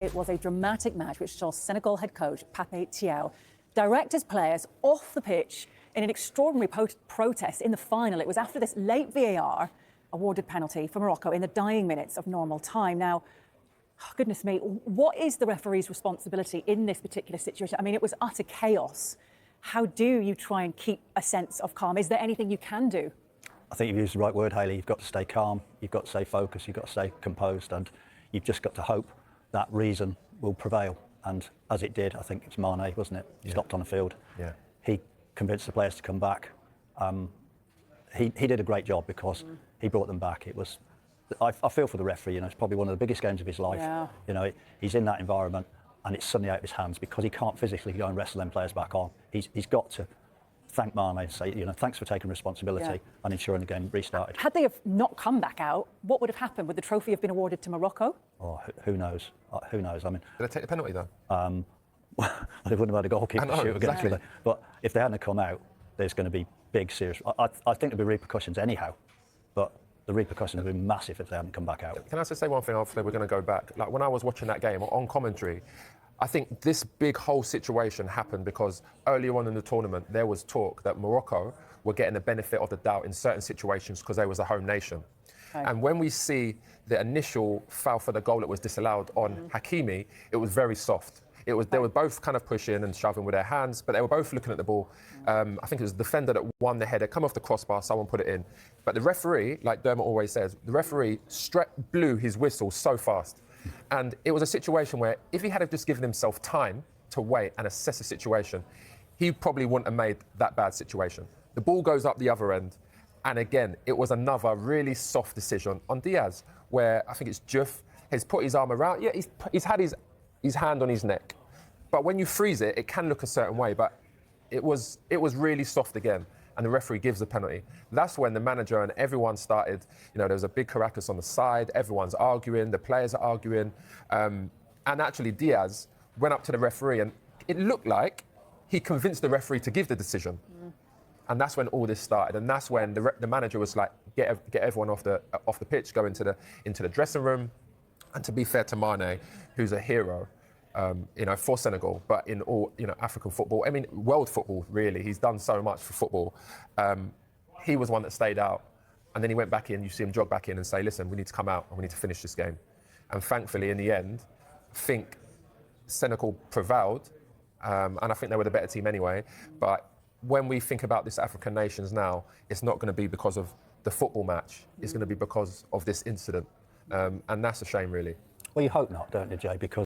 It was a dramatic match which saw Senegal head coach Pape Thiaw direct his players off the pitch in an extraordinary protest in the final. It was after this late VAR awarded penalty for Morocco in the dying minutes of normal time. Now, oh, goodness me, what is the referee's responsibility in this particular situation? I mean, it was utter chaos. How do you try and keep a sense of calm? Is there anything you can do? I think you've used the right word, Hayley. You've got to stay calm, you've got to stay focused, you've got to stay composed, and you've just got to hope that reason will prevail. And as it did, I think it's Mane, wasn't it? He stopped on the field. Yeah. He convinced the players to come back. He did a great job because he brought them back. It was, I feel for the referee. You know, it's probably one of the biggest games of his life. Yeah. You know, he's in that environment, and it's suddenly out of his hands because he can't physically go and wrestle them players back on. He's got to thank Mane and say, you know, thanks for taking responsibility and ensuring the game restarted. Had they have not come back out, what would have happened? Would the trophy have been awarded to Morocco? Oh, who knows? Who knows? I mean, did they take the penalty though? Well, they wouldn't have had a goalkeeper shoot against exactly. them. But if they hadn't come out, there's going to be big, serious. I think there'd be repercussions anyhow, but the repercussions would be massive if they hadn't come back out. Can I just say one thing? After we're going to go back. Like when I was watching that game on commentary, I think this big whole situation happened because earlier on in the tournament there was talk that Morocco were getting the benefit of the doubt in certain situations because they was a home nation. Okay. And when we see the initial foul for the goal that was disallowed on Hakimi, it was very soft. It was, they were both kind of pushing and shoving with their hands, but they were both looking at the ball. I think it was the defender that won the header, come off the crossbar, someone put it in. But the referee, like Dermot always says, the referee blew his whistle so fast. And it was a situation where if he had just given himself time to wait and assess the situation, he probably wouldn't have made that bad situation. The ball goes up the other end. And again, it was another really soft decision on Diaz, where I think it's Diouf has put his arm around. Yeah, he's had his hand on his neck. But when you freeze it, it can look a certain way. But it was really soft again. And the referee gives the penalty. That's when the manager and everyone started, you know, there was a big Caracas on the side, everyone's arguing, the players are arguing. And actually Diaz went up to the referee and it looked like he convinced the referee to give the decision. And that's when all this started. And that's when the manager was like, get everyone off the pitch, go into the dressing room. And to be fair to Mane, who's a hero, you know, for Senegal, but in all, you know, African football, I mean, world football, really. He's done so much for football. He was one that stayed out. And then he went back in, you see him jog back in and say, listen, we need to come out and we need to finish this game. And thankfully, in the end, I think Senegal prevailed. And I think they were the better team anyway. But when we think about this African nations now, it's not going to be because of the football match. It's going to be because of this incident. And that's a shame, really. Well, you hope not, don't you, Jay? Because